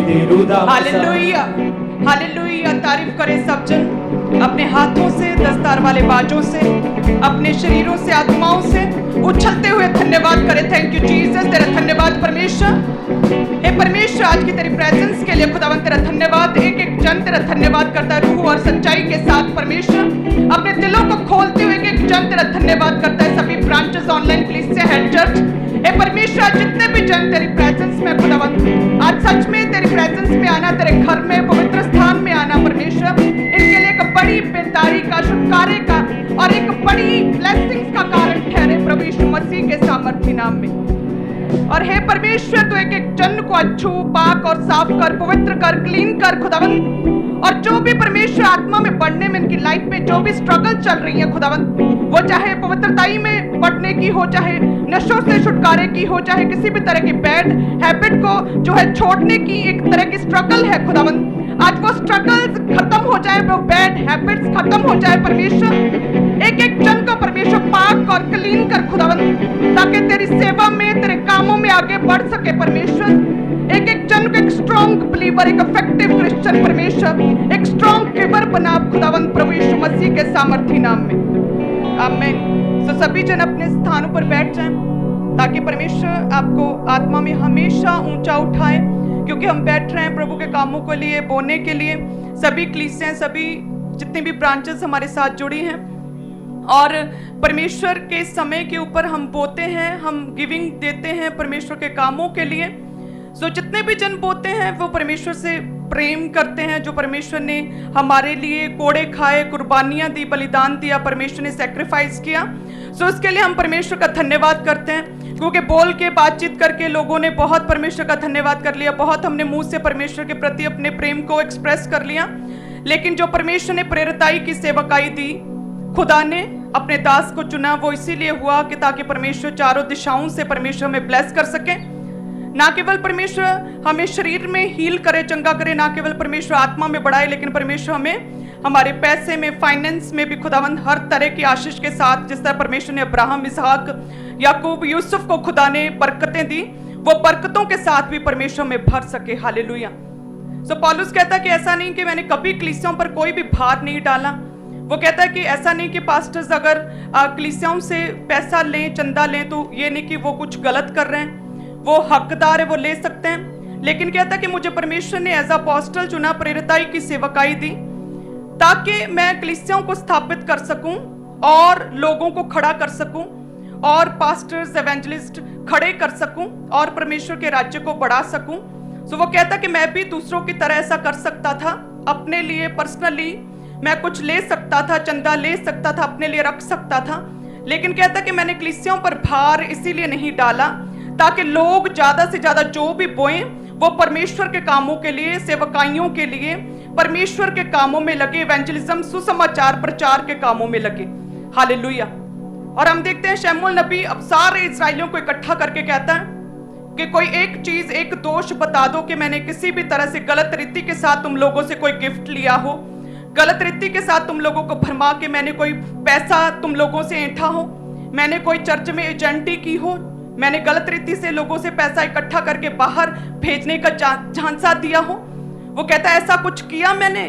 Hallelujah hallelujah. तारीफ करें सब जन अपने हाथों से, दस्तार वाले बाजों से, अपने शरीरों से, आत्माओं से उछलते हुए धन्यवाद करें। थैंक यू जीसस, तेरा धन्यवाद परमेश्वर। हे परमेश्वर, आज की तेरी प्रेजेंस के लिए खुदावन तेरा धन्यवाद। एक एक जन तेरा धन्यवाद करता है रूह और सच्चाई के साथ परमेश्वर। अपने दिलों को खोलते हुए एक एक जन तेरा धन्यवाद करता है। सभी ब्रांचेस ऑनलाइन कलीसिया हेड चर्च, हे परमेश्वर, जितने भी जन तेरी प्रेजेंस में खुदावन, आज सच में तेरी प्रेजेंस में आना, तेरे घर में पवित्र स्थान में आना परमेश्वर, इनके लिए एक बड़ी बेदारी का, छुटकारे का और एक बड़ी ब्लेसिंग्स का कारण ठहरे प्रभु यीशु मसीह के सामर्थी नाम में। और हे परमेश्वर, तू एक एक जन को अच्छू, पाक और साफ कर, पवित्र कर, क्लीन कर खुदावन। और जो भी परमेश्वर आत्मा में बढ़ने में, इनकी लाइफ में जो भी स्ट्रगल चल रही है खुदावन, वो चाहे पवित्रताई में बढ़ने की हो, चाहे नशों से छुटकारे की हो, चाहे किसी भी तरह की बैड हैबिट को जो है छोड़ने की एक तरह की स्ट्रगल है खुदावन, आज वो स्ट्रगल्स खत्म हो जाए, वो बैड हैबिट्स खत्म हो जाए परमेश्वर। एक एक जन को परमेश्वर पाक और क्लीन कर खुदावन, ताकि तेरी सेवा में, तेरे कामों में आगे बढ़ सके परमेश्वर। एक एक जन को एक स्ट्रॉन्ग बिलीवर, एक इफेक्टिव क्रिश्चियन परमेश्वर, एक स्ट्रॉन्ग गिवर बना खुदावन प्रभु यीशु मसीह के सामर्थी नाम में, आमीन। तो सभी जन अपने स्थानों पर बैठ जाएं, ताकि परमेश्वर आपको आत्मा में हमेशा ऊंचा उठाए, क्योंकि हम बैठ रहे हैं प्रभु के कामों के लिए, बोने के लिए। सभी कलीसियां, सभी जितनी भी ब्रांचेस हमारे साथ जुड़ी हैं, और परमेश्वर के समय के ऊपर हम बोते हैं, हम गिविंग देते हैं परमेश्वर के कामों के लिए। सो जितने भी जन बोते हैं वो परमेश्वर से प्रेम करते हैं, जो परमेश्वर ने हमारे लिए कोड़े खाए, कुर्बानियां दी, बलिदान दिया, परमेश्वर ने सैक्रिफाइस किया। सो उसके लिए हम परमेश्वर का धन्यवाद करते हैं, क्योंकि बोल के, बातचीत करके लोगों ने बहुत परमेश्वर का धन्यवाद कर लिया, बहुत हमने मुंह से परमेश्वर के प्रति अपने प्रेम को एक्सप्रेस कर लिया। लेकिन जो परमेश्वर ने प्रेरिताई की सेवकाई दी, खुदा ने अपने दास को चुना, वो इसीलिए हुआ कि ताकि परमेश्वर चारों दिशाओं से परमेश्वर हमें ब्लेस कर सके। ना केवल परमेश्वर हमें शरीर में हील करे, चंगा करे, ना केवल परमेश्वर आत्मा में बढ़ाए, लेकिन परमेश्वर हमें हमारे पैसे में, फाइनेंस में भी खुदावंद हर तरह की आशीष के साथ, जिस तरह परमेश्वर ने अब्राहम, इसहाक, याकूब, यूसुफ को खुदा ने बरकतें दी, वो बरकतों के साथ भी परमेश्वर में भर सके। हालेलुया। सो पौलुस कहता है कि ऐसा नहीं कि मैंने कभी कलीसियाओं पर कोई भी भार नहीं डाला। वो कहता है कि ऐसा नहीं कि पास्टर्स अगर कलीसियाओं से पैसा लें, चंदा लें, तो ये नहीं कि वो कुछ गलत कर रहे हैं, वो हकदार है, वो ले सकते हैं। लेकिन कहता है कि मुझे परमेश्वर ने एज अपोस्टल चुना, प्रेरिताई की सेवकाई दी, ताकि मैं कलीसियाओं को स्थापित कर सकूं और लोगों को खड़ा कर सकूं और पास्टर्स, एवेंजलिस्ट खड़े कर सकूं और परमेश्वर के राज्य को बढ़ा सकूं। सो वो कहता कि मैं भी दूसरों की तरह ऐसा कर सकता था, अपने लिए पर्सनली मैं कुछ ले सकता था, चंदा ले सकता था, अपने लिए रख सकता था। लेकिन कहता कि मैंने कलीसियाओं पर भार इसीलिए नहीं डाला ताकि लोग ज्यादा से ज्यादा जो भी बोएं वो परमेश्वर के कामों के लिए, सेवकाइयों के लिए, परमेश्वर के कामों में लगे, इवेंजलिज्म, सुसमाचार प्रचार के कामों में लगे। हालेलुया। और हम देखते हैं शमूएल नबी अब सारे इस्राएलियों को इकट्ठा करके कहता है कि कोई एक चीज, एक दोष बता दो कि मैंने किसी भी तरह से गलत रीति के साथ तुम लोगों से कोई गिफ्ट लिया हो, गलत रीति के साथ तुम लोगों को भरमा के मैंने कोई पैसा तुम लोगों से ऐंठा हो, मैंने कोई चर्च में एजेंटी की हो, मैंने गलत रीति से लोगों से पैसा इकट्ठा करके बाहर भेजने का झांसा दिया हो। वो कहता है ऐसा कुछ किया मैंने।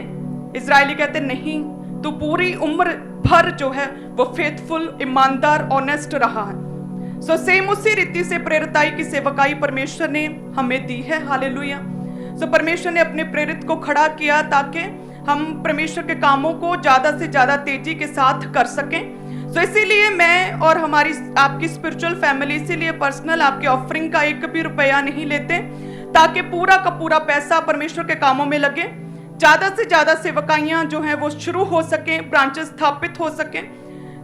इजरायली कहते नहीं, तू पूरी उम्र भर जो है वो फेथफुल, ईमानदार, ऑनेस्ट रहा है। सो सेम उसी रीति से प्रेरिताई की सेवकाई परमेश्वर ने हमें दी है। हालेलुया। सो परमेश्वर ने अपने प्रेरित को खड़ा किया ताकि हम परमेश्वर के कामों को ज्यादा से ज्यादा तेजी के साथ कर सकें। तो इसीलिए मैं और हमारी आपकी स्पिरिचुअल फैमिली इसीलिए पर्सनल आपके ऑफरिंग का एक भी रुपया नहीं लेते, ताकि पूरा का पूरा पैसा परमेश्वर के कामों में लगे, ज्यादा से ज्यादा सेवकाइयां जो हैं वो शुरू हो सके, ब्रांचेस स्थापित हो सके,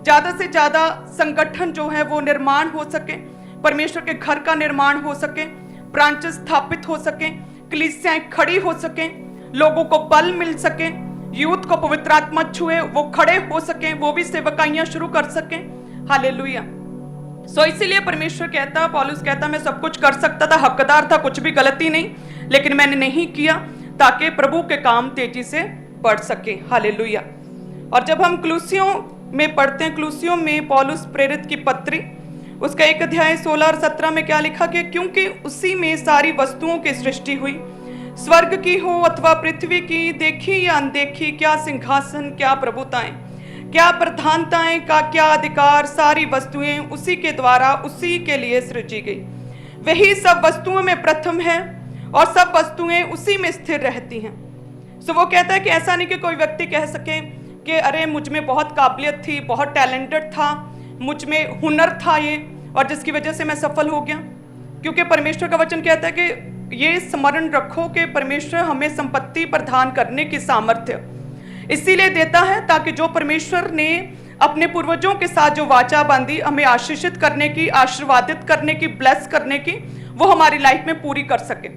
ज्यादा से ज्यादा संगठन जो है वो निर्माण हो सके, परमेश्वर के घर का निर्माण हो सके, ब्रांचेस स्थापित हो सके, कलीसियाएं खड़ी हो सके, लोगों को बल मिल सके, यूथ को पवित्र आत्मा छुए, वो खड़े हो सके, वो भी सेवकाइयां शुरू कर सके। हालेलुया। सो इसीलिए परमेश्वर कहता, पौलुस कहता, मैं सब कुछ कर सकता था, हकदार था, कुछ भी गलती नहीं, लेकिन मैंने नहीं किया ताकि प्रभु के काम तेजी से बढ़ सके। हालेलुया। और जब हम कलूसियों में पढ़ते हैं, कलूसियों में पौलुस प्रेरित की पत्री, उसका 1 अध्याय 16 और 17 में क्या लिखा कि क्योंकि उसी में सारी वस्तुओं की सृष्टि हुई, स्वर्ग की हो अथवा पृथ्वी की, देखी या अनदेखी, क्या सिंहासन, क्या प्रभुताएं, क्या प्रधानताएं का क्या अधिकार, सारी वस्तुएं उसी के द्वारा उसी के लिए सृजी गई। वही सब वस्तुओं में प्रथम है और सब वस्तुएं उसी में स्थिर रहती हैं। सो वो कहता है कि ऐसा नहीं कि कोई व्यक्ति कह सके कि अरे मुझ में बहुत काबिलियत थी, बहुत टैलेंटेड था, मुझ में हुनर था ये, और जिसकी वजह से मैं सफल हो गया। क्योंकि परमेश्वर का वचन कहता है कि ये स्मरण रखो कि परमेश्वर हमें संपत्ति प्रदान करने की सामर्थ्य इसीलिए देता है ताकि जो परमेश्वर ने अपने पूर्वजों के साथ जो वाचा बांधी हमें आशीषित करने की, आशीर्वादित करने की, ब्लेस करने की, वो हमारी लाइफ में पूरी कर सके।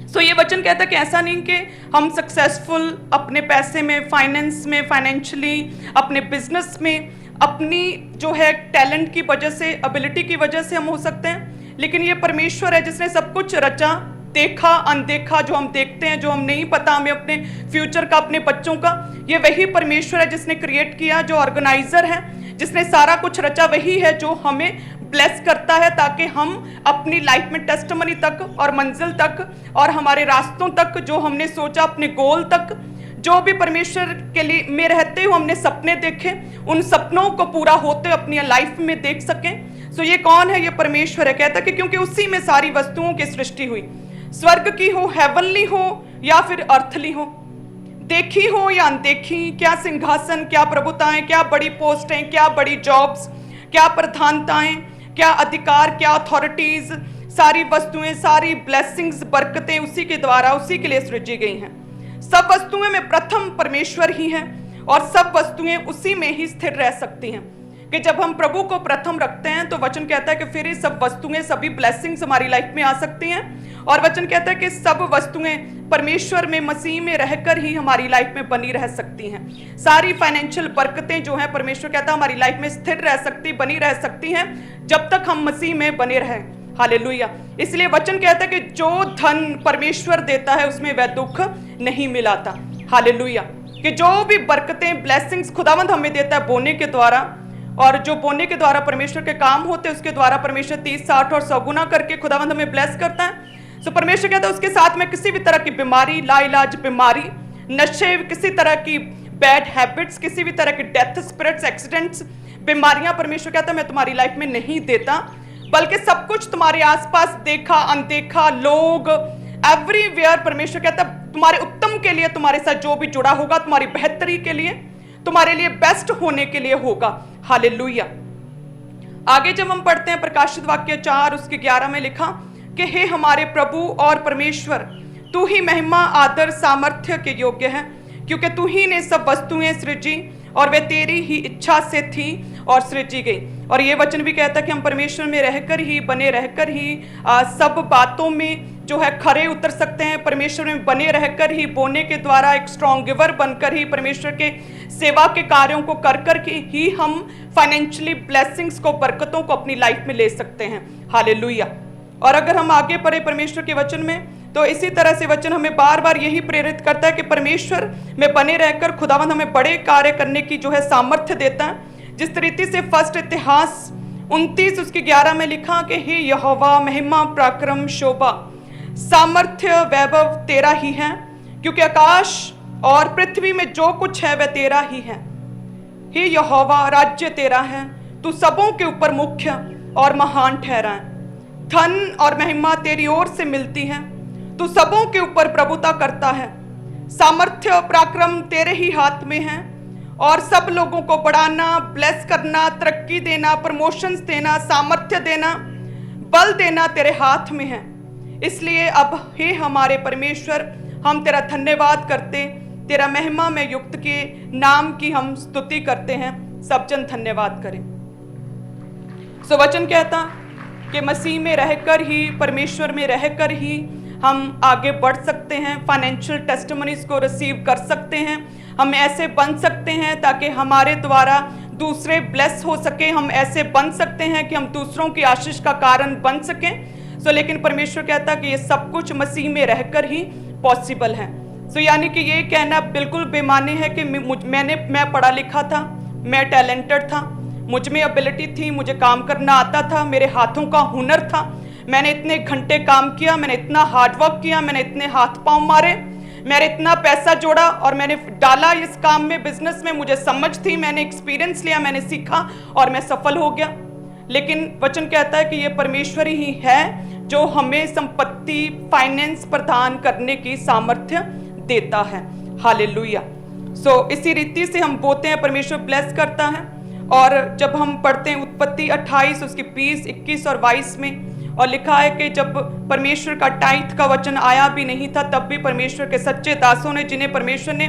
सो ये वचन कहता है कि ऐसा नहीं कि हम सक्सेसफुल अपने पैसे में, फाइनेंस में, फाइनेंशियली, अपने बिजनेस में, अपनी जो है टैलेंट की वजह से, एबिलिटी की वजह से हम हो सकते हैं, लेकिन ये परमेश्वर है जिसने सब कुछ रचा, देखा, अनदेखा, जो हम देखते हैं, जो हम नहीं पता हमें अपने फ्यूचर का, अपने बच्चों का, ये वही परमेश्वर है जिसने क्रिएट किया, जो ऑर्गेनाइजर है, जिसने सारा कुछ रचा, वही है जो हमें ब्लेस करता है ताकि हम अपनी लाइफ में टेस्टिमनी तक और मंजिल तक और हमारे रास्तों तक, जो हमने सोचा, अपने गोल तक, जो भी परमेश्वर के लिए में रहते हुए हमने सपने देखे, उन सपनों को पूरा होते अपनी लाइफ में देख सकें। सो ये कौन है? ये परमेश्वर है। कहता कि क्योंकि उसी में सारी वस्तुओं की सृष्टि हुई, स्वर्ग की हो, हेवनली हो या फिर अर्थली हो, देखी हो या अनदेखी, क्या सिंहासन, क्या प्रभुताएं, क्या बड़ी पोस्टें, क्या बड़ी जॉब्स, क्या प्रधानताएं, क्या अधिकार, क्या अथॉरिटीज, सारी वस्तुएं, सारी ब्लेसिंग्स, बरकतें उसी के द्वारा उसी के लिए सृजी गई हैं। सब वस्तुएं में प्रथम परमेश्वर ही हैं और सब वस्तुएं उसी में ही स्थिर रह सकती हैं। कि जब हम प्रभु को प्रथम रखते हैं तो वचन कहता है कि फिर ये सब वस्तुएं, सभी ब्लेसिंग्स हमारी लाइफ में आ सकती हैं। और वचन कहता है कि सब वस्तुएं परमेश्वर में, मसीह में रहकर ही हमारी लाइफ में बनी रह सकती हैं। सारी फाइनेंशियल बरकतें जो हैं, परमेश्वर कहता है हमारी लाइफ में स्थिर रह सकती, बनी रह सकती हैं जब तक हम मसीह में बने रहें। हालेलुया। इसलिए वचन कहता है कि जो धन परमेश्वर देता है उसमें वह दुख नहीं मिलाता। हालेलुया। कि जो भी बरकतें, ब्लेसिंग्स खुदावंद हमें देता है बोने के द्वारा, और जो बोने के द्वारा परमेश्वर के काम होते हैं उसके द्वारा परमेश्वर 30, 60 और 100 गुना करके खुदावंद हमें ब्लेस करता है। सो परमेश्वर कहता है उसके साथ में किसी भी तरह की बीमारी, लाइलाज बीमारी, नशे, किसी तरह की बैड हैबिट्स, किसी भी तरह की डेथ, स्पिरिट्स, एक्सीडेंट्स, बीमारियां परमेश्वर कहता है मैं तुम्हारी लाइफ में नहीं देता, बल्कि सब कुछ तुम्हारे आसपास देखा, अनदेखा, लोग, एवरीवेयर परमेश्वर कहता है तुम्हारे उत्तम के लिए, तुम्हारे साथ जो भी जुड़ा होगा तुम्हारी बेहतरी के लिए, तुम्हारे लिए बेस्ट होने के लिए होगा। हालेलुया। आगे जब हम पढ़ते हैं प्रकाशित वाक्य 4 उसके 11 में लिखा कि हे हमारे प्रभु और परमेश्वर, तू ही महिमा, आदर, सामर्थ्य के योग्य है, क्योंकि तू ही ने सब वस्तुएं सृजी और वे तेरी ही इच्छा से थी और सृजी गई। और ये वचन भी कहता है कि हम परमेश्वर में रहकर ही, बने रहकर ही सब बातों में जो है खरे उतर सकते हैं। परमेश्वर में बने रहकर ही, बोने के द्वारा एक स्ट्रॉन्ग गिवर बनकर ही, परमेश्वर के सेवा के कार्यों को कर कर के ही हम फाइनेंशियली ब्लेसिंग्स को, बरकतों को अपनी लाइफ में ले सकते हैं। हालेलुया। और अगर हम आगे पढ़े परमेश्वर के वचन में तो इसी तरह से वचन हमें बार बार यही प्रेरित करता है कि परमेश्वर में बने रहकर खुदावंद हमें बड़े कार्य करने की जो है सामर्थ्य देता है। जिस तरीके से फर्स्ट इतिहास 29 उसके 11 में लिखा कि हे यहोवा, महिमा, पराक्रम, शोभा, सामर्थ्य, वैभव तेरा ही है, क्योंकि आकाश और पृथ्वी में जो कुछ है वह तेरा ही है। हे यहोवा, राज्य तेरा है, तू सबों के ऊपर मुख्य और महान ठहरा है। धन और महिमा तेरी ओर से मिलती है, तू सबों के ऊपर प्रभुता करता है। सामर्थ्य, पराक्रम तेरे ही हाथ में है, और सब लोगों को बढ़ाना, ब्लेस करना, तरक्की देना, प्रमोशंस देना, सामर्थ्य देना, बल देना तेरे हाथ में है। इसलिए अब हे हमारे परमेश्वर, हम तेरा धन्यवाद करते, तेरा महिमा में युक्त के नाम की हम स्तुति करते हैं। सब जन धन्यवाद करें। सो वचन कहता कि मसीह में रहकर ही, परमेश्वर में रहकर ही हम आगे बढ़ सकते हैं, फाइनेंशियल टेस्टिमनीज को रिसीव कर सकते हैं, हम ऐसे बन सकते हैं ताकि हमारे द्वारा दूसरे ब्लेस हो सके, हम ऐसे बन सकते हैं कि हम दूसरों की आशीष का कारण बन सकें। सो लेकिन परमेश्वर कहता है कि ये सब कुछ मसीह में रहकर ही पॉसिबल है। सो यानी कि ये कहना बिल्कुल बेमानी है कि मैं पढ़ा लिखा था, मैं टैलेंटेड था, मुझ में एबिलिटी थी, मुझे काम करना आता था, मेरे हाथों का हुनर था, मैंने इतने घंटे काम किया, मैंने इतना हार्डवर्क किया, मैंने इतने हाथ पांव मारे, मैंने इतना पैसा जोड़ा और मैंने डाला इस काम में, बिजनेस में, मुझे समझ थी, मैंने एक्सपीरियंस लिया, मैंने सीखा और मैं सफल हो गया। लेकिन वचन कहता है कि ये परमेश्वर ही है जो हमें संपत्ति, फाइनेंस प्रदान करने की सामर्थ्य देता है। हालेलुया। सो इसी रीति से हम बोते हैं, परमेश्वर ब्लेस करता है। और जब हम पढ़ते हैं उत्पत्ति 28 उसकी 20, 21 और 22 में, और लिखा है कि जब परमेश्वर का टाइथ का वचन आया भी नहीं था, तब भी परमेश्वर के सच्चे दासों ने, जिन्हें परमेश्वर ने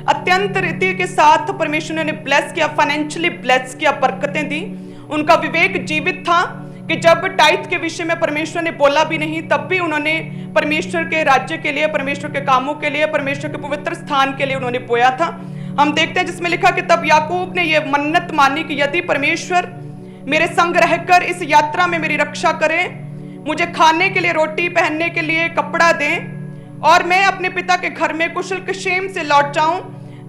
अत्यंत रीति के साथ परमेश्वर ने ब्लेस किया, फाइनेंशियली ब्लेस किया, बरकतें दी, उनका विवेक जीवित था कि जब टाइथ के विषय में परमेश्वर ने बोला भी नहीं, तब भी उन्होंने परमेश्वर के राज्य के लिए, परमेश्वर के कामों के लिए, परमेश्वर के पवित्र स्थान के लिए उन्होंने बोया था। हम देखते हैं जिसमें लिखा कि तब याकूब ने यह मन्नत मानी कि यदि परमेश्वर मेरे संग रहकर इस यात्रा में मेरी रक्षा करे, मुझे खाने के लिए रोटी, पहनने के लिए कपड़ा दें और मैं अपने पिता के घर में कुशल क्षेम से लौट जाऊं,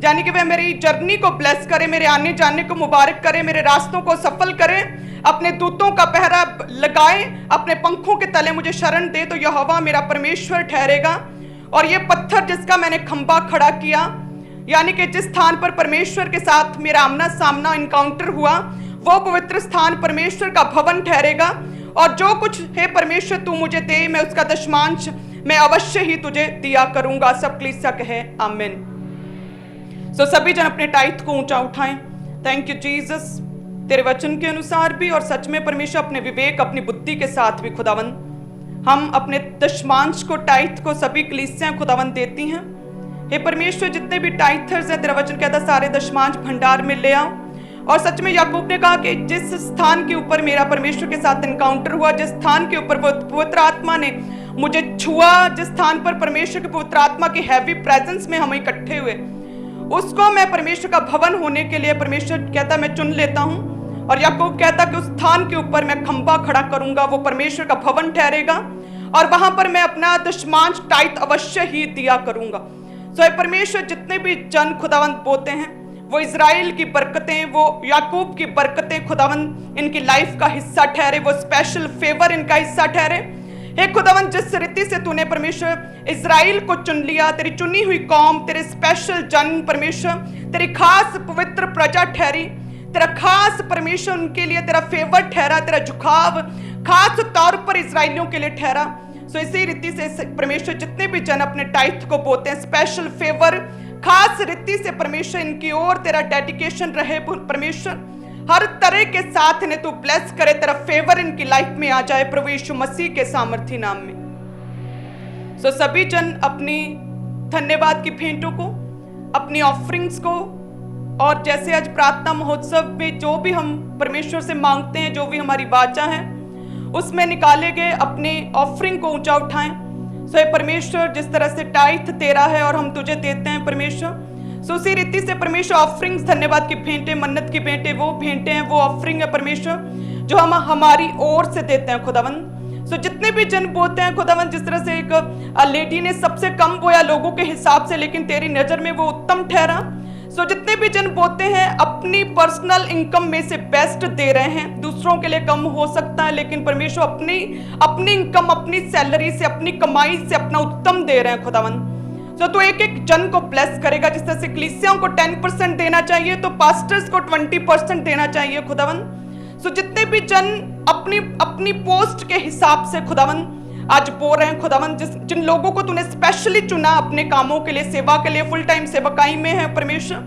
यानी कि वह मेरी जर्नी को ब्लेस करे, मेरे आने जाने को मुबारक करे, मेरे रास्तों को सफल करे, अपने दूतों का पहरा लगाए, अपने पंखों के तले मुझे शरण दे, तो यहोवा मेरा परमेश्वर ठहरेगा। और ये पत्थर जिसका मैंने खंबा खड़ा किया, यानी कि जिस स्थान पर परमेश्वर के साथ मेरा आमना सामना इनकाउंटर हुआ, वो पवित्र स्थान परमेश्वर का भवन ठहरेगा। और जो कुछ है परमेश्वर तू मुझे दे, मैं उसका दशमांश मैं अवश्य ही तुझे दिया करूंगा। सब कलीसिया कहे आमीन। सो सभी जन अपने टाइथ को ऊंचा उठाएं। थैंक यू जीसस, तेरे वचन के अनुसार भी और सच में परमेश्वर अपने विवेक, अपनी बुद्धि के साथ भी खुदावन हम अपने दशमांश को, टाइथ को सभी कलीसियां खुदावन देती हैं। हे परमेश्वर, जितने भी टाइथर्स हैं, तेरा वचन कहता सारे दशमांश भंडार में ले आओ। और सच में याकूब ने कहा कि जिस स्थान के ऊपर मेरा परमेश्वर के साथ एनकाउंटर हुआ, जिस स्थान के ऊपर पवित्र आत्मा ने मुझे छुआ, जिस स्थान पर परमेश्वर की पवित्र आत्मा की हैवी प्रेजेंस में हम इकट्ठे हुए, उसको मैं परमेश्वर का भवन होने के लिए, परमेश्वर कहता मैं चुन लेता हूं। और याकूब कहता कि उस स्थान के ऊपर मैं खंबा खड़ा करूंगा, वो परमेश्वर का भवन ठहरेगा और वहां पर मैं अपना दशमांश टाइथ अवश्य ही दिया करूंगा। सो परमेश्वर, जितने भी जन खुदावंत बोते हैं, वो इजराइल की बरकतें, वो याकूब की बरकतें खुदावंत इनकी लाइफ का हिस्सा ठहरे, वो स्पेशल फेवर इनका हिस्सा ठहरे। हे खुदावंत, जिस रीति से तूने परमेश्वर इजराइल को चुन लिया, तेरी चुनी हुई कौम, तेरे स्पेशल जन परमेश्वर, तेरी खास पवित्र प्रजा ठहरी, तेरा खास परमेश्वर उनके लिए तेरा फेवर ठहरा, तेरा झुकाव खास तौर पर इजराइलियों के लिए ठहरा। सो इसी रीति से परमेश्वर, जितने भी जन अपने टाइथ को बोते हैं, स्पेशल फेवर खास रीति से परमेश्वर इनकी ओर तेरा डेडिकेशन रहे। परमेश्वर, हर तरह के साथ इन्हें तू ब्लेस करे, तेरा फेवर इनकी लाइफ में आ जाए प्रभु यीशु मसीह के सामर्थी नाम में। सो सभी जन अपनी धन्यवाद की भेंटों को, अपनी ऑफरिंग्स को, और जैसे आज प्रार्थना महोत्सव में जो भी हम परमेश्वर से मांगते हैं, जो भी हमारी वाचा है, उसमें निकाले गए अपने ऑफरिंग को ऊंचा उठाएं। सो परमेश्वर, जिस तरह से टाइथ तेरा है और हम तुझे देते हैं परमेश्वर, सो उसी रीति से परमेश्वर ऑफरिंग्स, धन्यवाद की भेंटें, मन्नत की भेंटें, वो भेंटें हैं, वो ऑफरिंग है परमेश्वर जो हम हमारी ओर से देते हैं खुदावन। सो जितने भी जन बोते हैं खुदावन, जिस तरह से एक लेडी ने सबसे कम बोया लोगों के हिसाब से, लेकिन तेरी नजर में वो उत्तम ठहरा। सो जितने भी जन बोते हैं अपनी पर्सनल इनकम में से बेस्ट दे रहे हैं, दूसरों के लिए कम हो सकता है, लेकिन परमेश्वर अपनी इनकम, अपनी सैलरी से, अपनी कमाई से अपना उत्तम दे रहे हैं खुदावन। सो तो एक एक जन को ब्लेस करेगा। जिस तरह से कलीसियाओं को 10% देना चाहिए, तो पास्टर्स को 20% देना चाहिए खुदावन। सो जितने भी जन अपनी पोस्ट के हिसाब से खुदावन आज बोल रहे हैं खुदावन, जिन लोगों को तूने स्पेशली चुना अपने कामों के लिए, सेवा के लिए, फुल टाइम सेवकाई में है परमेश्वर,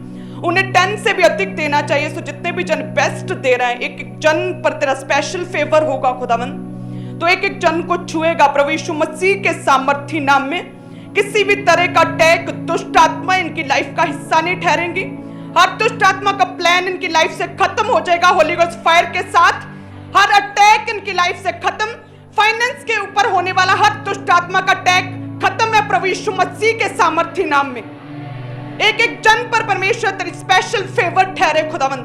उन्हें 10 से भी अधिक देना चाहिए। सो जितने भी जन बेस्ट दे रहे हैं, एक एक जन पर तेरा स्पेशल फेवर होगा खुदावन, तो एक एक जन को छुएगा प्रभु यीशु मसीह के सामर्थी नाम में। किसी भी तरह का अटैक, दुष्ट आत्मा इनकी लाइफ का हिस्सा नहीं ठहरेंगी। हर दुष्ट आत्मा का प्लान इनकी लाइफ से खत्म हो जाएगा होली गोस्ट फायर के साथ। हर अटैक इनकी लाइफ से खत्म। फाइनेंस के ऊपर होने वाला हर दुष्ट आत्मा का अटैक खत्म है प्रभु यीशु मसीह के सामर्थी नाम में। एक एक जन पर परमेश्वर तेरी स्पेशल फेवर ठहरे खुदावन।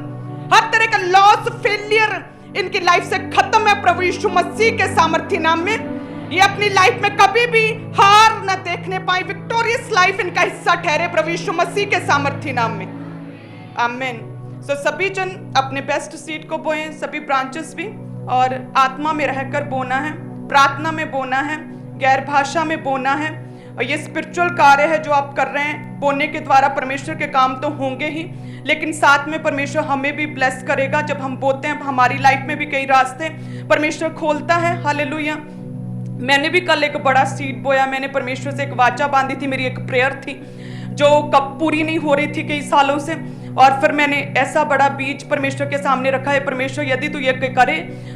हर तरह का लॉस, फेलियर इनकी लाइफ से खत्म है प्रभु यीशु मसीह के सामर्थी नाम में। ये अपनी लाइफ में कभी भी हार न देखने पाए, विक्टोरियस लाइफ इनका हिस्सा ठहरे प्रभु यीशु मसीह के सामर्थी नाम में। आमीन। सो सभी जन अपने बेस्ट सीड को बोएं, सभी ब्रांचेस भी, और आत्मा में रहकर बोना है। प्रार्थना में बोना है, गैर भाषा में बोना है। और ये स्पिरिचुअल कार्य है जो आप कर रहे हैं। बोलने के द्वारा परमेश्वर के काम तो होंगे ही, लेकिन साथ में परमेश्वर हमें भी ब्लेस करेगा। जब हम बोलते हैं हमारी लाइफ में भी कई रास्ते परमेश्वर खोलता है। हालेलुया। मैंने भी कल एक बड़ा सीड बोया। मैंने परमेश्वर से एक वाचा बांधी थी, मेरी एक प्रेयर थी जो कब पूरी नहीं हो रही थी कई सालों से। और फिर मैंने ऐसा बड़ा बीज परमेश्वर के सामने रखा है, परमेश्वर यदि तू ये करे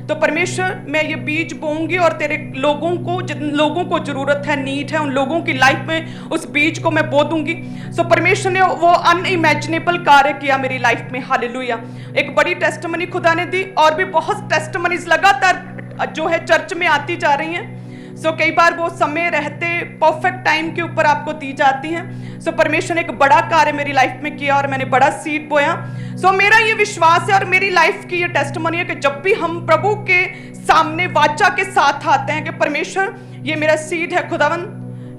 तो परमेश्वर मैं ये बीज बोऊंगी और तेरे लोगों को, जिन लोगों को जरूरत है, नीड है, उन लोगों की लाइफ में उस बीज को मैं बो दूंगी। सो परमेश्वर ने वो अनइमेजिनेबल कार्य किया मेरी लाइफ में। हालेलुया। एक बड़ी टेस्टिमनी खुदा ने दी और भी बहुत टेस्टिमनीज लगातार जो है चर्च में आती जा रही हैं। सो कई बार वो समय रहते परफेक्ट टाइम के ऊपर आपको दी जाती हैं। सो परमेश्वर ने एक बड़ा कार्य मेरी लाइफ में किया और मैंने बड़ा सीड बोया। सो मेरा ये विश्वास है और मेरी लाइफ की ये टेस्टिमनी है कि जब भी हम प्रभु के सामने वाचा के साथ आते हैं कि परमेश्वर ये मेरा सीड है खुदावन,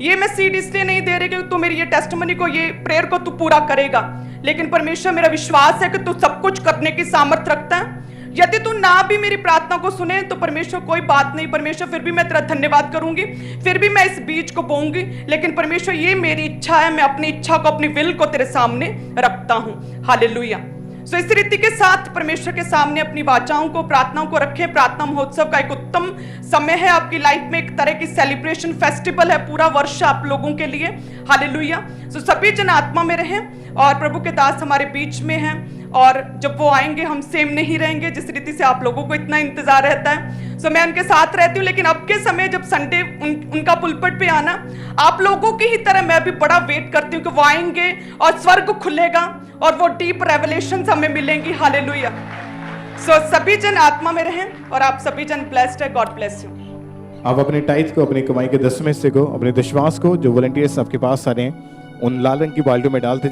ये मैं सीड इसलिए नहीं दे रही कि तू मेरी ये टेस्टिमनी को, ये प्रेयर को तू पूरा करेगा, लेकिन परमेश्वर मेरा विश्वास है कि तू सब कुछ करने की सामर्थ्य रखता है। यदि तू ना भी मेरी प्रार्थना को सुने तो परमेश्वर कोई बात नहीं, परमेश्वर फिर भी मैं तेरा धन्यवाद करूंगी, फिर भी मैं इस बीज को बोऊंगी। लेकिन परमेश्वर ये मेरी इच्छा है, मैं अपनी इच्छा को, अपनी विल को तेरे सामने रखता हूं। हालेलुया। सो इस रीति के साथ परमेश्वर के सामने अपनी वाचाओं को, प्रार्थनाओं को रखें। प्रार्थना महोत्सव का एक उत्तम समय है आपकी लाइफ में, एक तरह की सेलिब्रेशन फेस्टिवल है पूरा वर्ष आप लोगों के लिए। हालेलुया। सो सभी जन आत्मा में रहें और प्रभु के दास हमारे बीच में हैं और जब वो आएंगे हम सेम नहीं रहेंगे जिस रीति से आप लोगों को इतना इंतजार रहता है। सो मैं उनके साथ रहती हूँ, लेकिन अब के समय जब संडे उनका पुलपट पे आना, आप लोगों की ही तरह मैं भी बड़ा वेट करती हूँ कि वो आएंगे और स्वर्ग खुलेगा और वो डीप रेवलेशंस हमें मिलेंगी। हालेलुया। सो सभी जन आत्मा में रहें और आप सभी जन ब्लेस्ड है। God bless you. आप अपने टाइथ को, अपनी कमाई के 10वें हिस्से को, अपने विश्वास को, जो वॉलंटियर्स आपके पास आ रहे हैं, उन लाल रंग की बाल्टियों में डालते